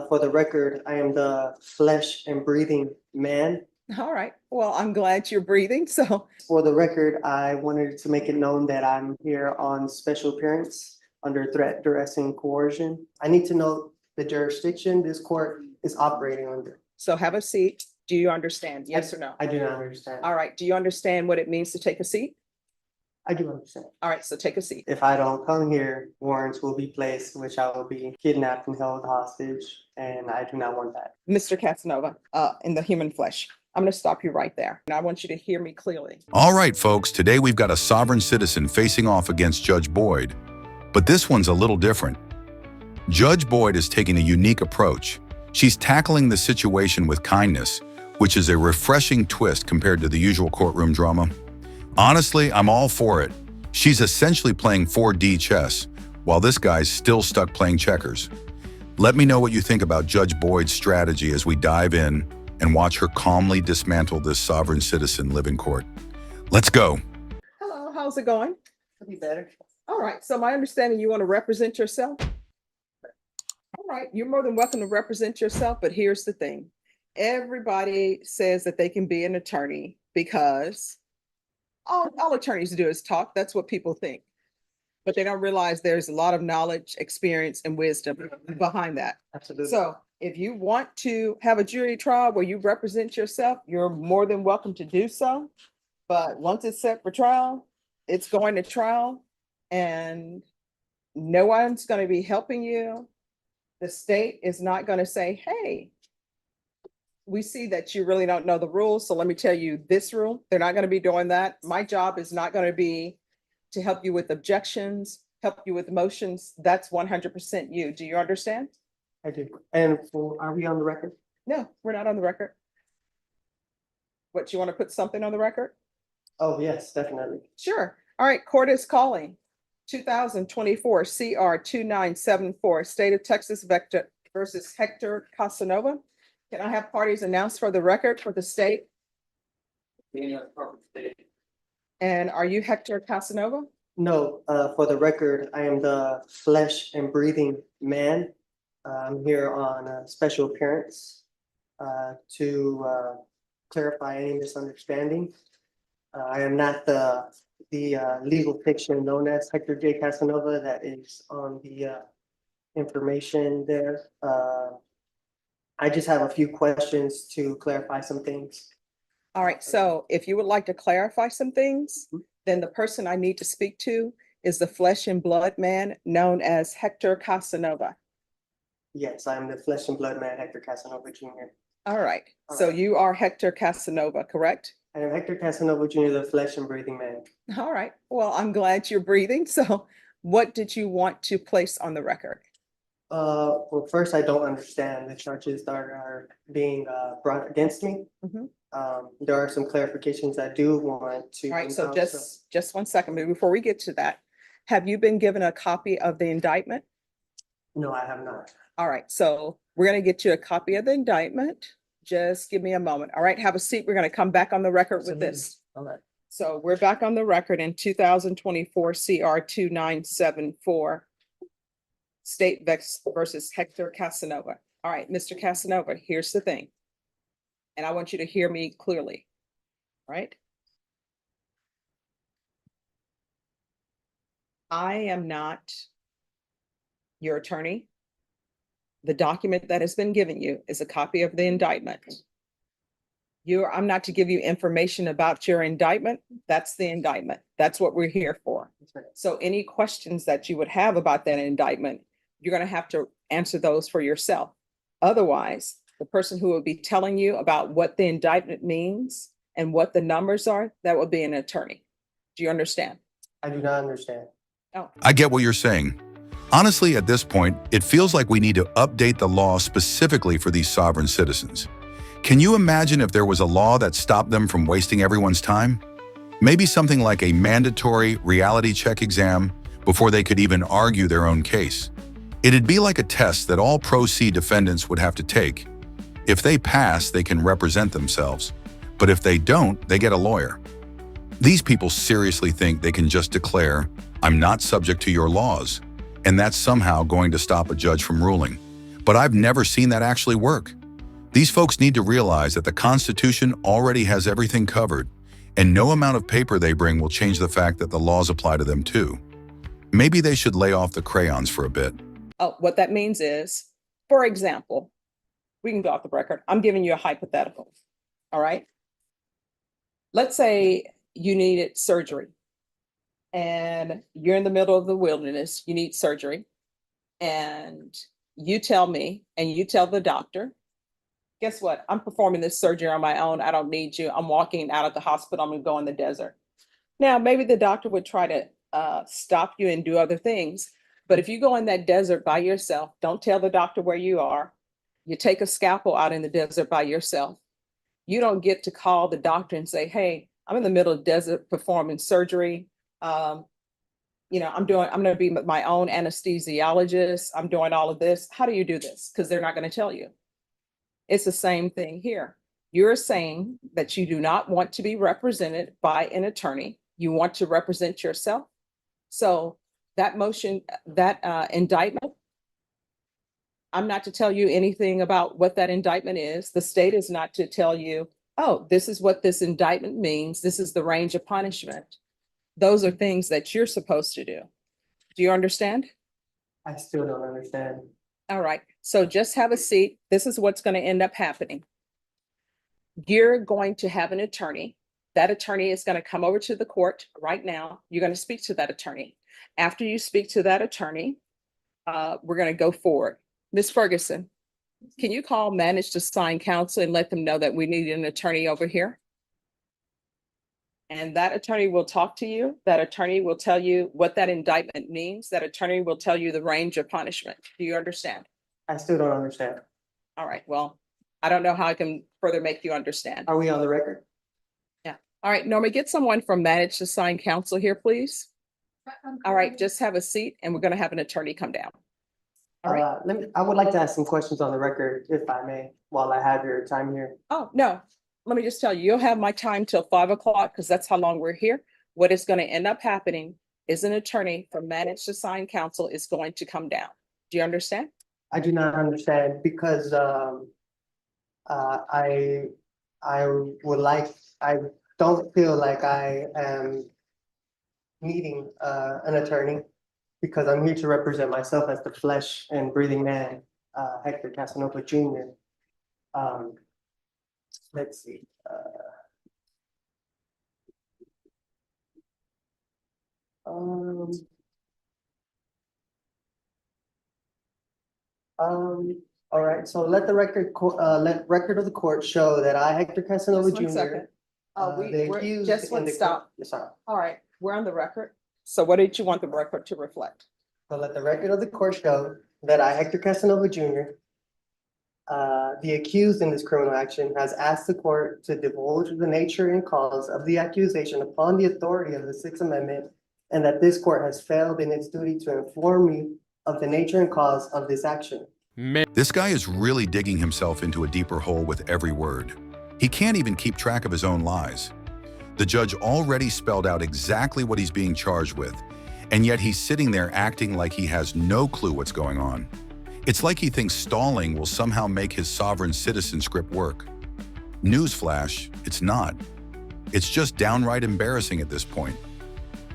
For the record, I am the flesh and breathing man. All right. Well, I'm glad you're breathing. So, For the record, I wanted to make it known that I'm here on special appearance under threat, duress, and coercion. I need to know the jurisdiction this court is operating under. so have a seat. Do you understand? Yes or no? I do not understand. All right. Do you understand what it means to take a seat? I do understand. All right. So take a seat. If I don't come here, warrants will be placed, which I will be kidnapped and held hostage, and I do not want that. Mr. Casanova, in the human flesh. I'm going to stop you right there. And I want you to hear me clearly. All right, folks, today we've got a sovereign citizen facing off against Judge Boyd. But this one's a little different. Judge Boyd is taking a unique approach. She's tackling the situation with kindness, which is a refreshing twist compared to the usual courtroom drama. Honestly, I'm all for it. She's essentially playing 4D chess, while this guy's still stuck playing checkers. Let me know what you think about Judge Boyd's strategy as we dive in and watch her calmly dismantle this sovereign citizen live in court. Let's go. Hello. How's it going? Could be better. All right. So my understanding, you want to represent yourself? All right. You're more than welcome to represent yourself. But here's the thing. Everybody says that they can be an attorney because all attorneys do is talk. That's what people think. But they don't realize there's a lot of knowledge, experience, and wisdom behind that. Absolutely. So if you want to have a jury trial where you represent yourself, you're more than welcome to do so. But once it's set for trial, it's going to trial and no one's going to be helping you. The state is not going to say, hey, we see that you really don't know the rules. So let me tell you this rule. They're not going to be doing that. My job is not going to be to help you with objections, help you with motions. That's 100% you. Do you understand? I do. And are we on the record? No, we're not on the record. What, you want to put something on the record? Oh, yes, definitely. Sure. All right, court is calling 2024 CR 2974, State of Texas Vector versus Hector Casanova. Can I have parties announced for the record for the state? And are you Hector Casanova? No, for the record, I am the flesh and breathing man. I'm here on a special appearance to clarify any misunderstanding. I am not the legal fiction known as Hector J. Casanova that is on the information there. I just have a few questions to clarify some things. All right, so if you would like to clarify some things, then the person I need to speak to is the flesh and blood man known as Hector Casanova. Yes, I'm the flesh and blood man, Hector Casanova Jr. All right, so you are Hector Casanova, correct? I am Hector Casanova Jr., the flesh and breathing man. All right, well, I'm glad you're breathing. So what did you want to place on the record? Well, first, I don't understand the charges that are being brought against me. Mhm. There are some clarifications I do want to. All right, so just 1 second, but before we get to that, have you been given a copy of the indictment? No, I have not. All right, so we're going to get you a copy of the indictment. Just give me a moment. All right, have a seat. We're going to come back on the record with this. All right. So we're back on the record in 2024 CR 2974, State versus Hector Casanova. All right, Mr. Casanova, here's the thing. And I want you to hear me clearly, right? I am not your attorney. The document that has been given you is a copy of the indictment. I'm not to give you information about your indictment. That's the indictment. That's what we're here for. Right. So any questions that you would have about that indictment, you're going to have to answer those for yourself. Otherwise, the person who will be telling you about what the indictment means and what the numbers are, that will be an attorney. Do you understand? I do not understand. Oh. I get what you're saying. Honestly, at this point, it feels like we need to update the law specifically for these sovereign citizens. Can you imagine if there was a law that stopped them from wasting everyone's time? Maybe something like a mandatory reality check exam before they could even argue their own case. It'd be like a test that all pro se defendants would have to take. If they pass, they can represent themselves. But if they don't, they get a lawyer. These people seriously think they can just declare, "I'm not subject to your laws," and that's somehow going to stop a judge from ruling. but I've never seen that actually work. These folks need to realize that the Constitution already has everything covered, and no amount of paper they bring will change the fact that the laws apply to them too. Maybe they should lay off the crayons for a bit. Oh, what that means is, for example, we can go off the record. I'm giving you a hypothetical. All right. Let's say you needed surgery and you're in the middle of the wilderness, you need surgery, and you tell me and you tell the doctor, guess what? I'm performing this surgery on my own. I don't need you. I'm walking out of the hospital. I'm going to go in the desert. Now, maybe the doctor would try to stop you and do other things. But if you go in that desert by yourself, don't tell the doctor where you are. You take a scalpel out in the desert by yourself. You don't get to call the doctor and say, hey, I'm in the middle of the desert performing surgery. I'm going to be my own anesthesiologist. I'm doing all of this. How do you do this? Because they're not going to tell you. It's the same thing here. You're saying that you do not want to be represented by an attorney. You want to represent yourself. So that motion, that indictment, I'm not to tell you anything about what that indictment is. The state is not to tell you, oh, this is what this indictment means. This is the range of punishment. Those are things that you're supposed to do. Do you understand? I still don't understand. All right. So just have a seat. This is what's going to end up happening. You're going to have an attorney. That attorney is going to come over to the court right now. You're going to speak to that attorney. After you speak to that attorney, we're going to go forward. Ms. Ferguson, can you call manage to sign counsel and let them know that we need an attorney over here? And that attorney will talk to you. That attorney will tell you what that indictment means. That attorney will tell you the range of punishment. Do you understand? I still don't understand. All right. Well, I don't know how I can further make you understand. Are we on the record? Yeah. All right. Norma, get someone from manage to sign counsel here, please. All right. Just have a seat and we're going to have an attorney come down. All right. I would like to ask some questions on the record, if I may, while I have your time here. Oh, no. Let me just tell you, you'll have my time till 5 o'clock because that's how long we're here. What is going to end up happening is an attorney from manage to sign counsel is going to come down. Do you understand? I do not understand because I don't feel like I am needing an attorney because I'm here to represent myself as the flesh and breathing man, Hector Casanova Jr. Let's see. All right, so let the record of the court show that I, Hector Casanova Just one Jr. second. the We're accused just in one the stop. Yes, sorry. All right, we're on the record. So what did you want the record to reflect? So let the record of the court show that I, Hector Casanova Jr., the accused in this criminal action, has asked the court to divulge the nature and cause of the accusation upon the authority of the Sixth Amendment, and that this court has failed in its duty to inform me of the nature and cause of this action. This guy is really digging himself into a deeper hole with every word. He can't even keep track of his own lies. The judge already spelled out exactly what he's being charged with, and yet he's sitting there acting like he has no clue what's going on. It's like he thinks stalling will somehow make his sovereign citizen script work. Newsflash, it's not. It's just downright embarrassing at this point.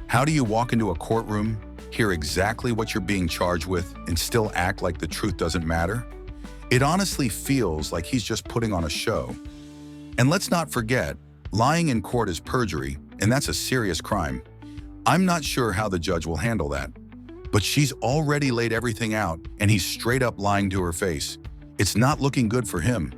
How do you walk into a courtroom, hear exactly what you're being charged with, and still act like the truth doesn't matter? It honestly feels like he's just putting on a show. And let's not forget, lying in court is perjury, and that's a serious crime. I'm not sure how the judge will handle that. But she's already laid everything out, and he's straight up lying to her face. It's not looking good for him.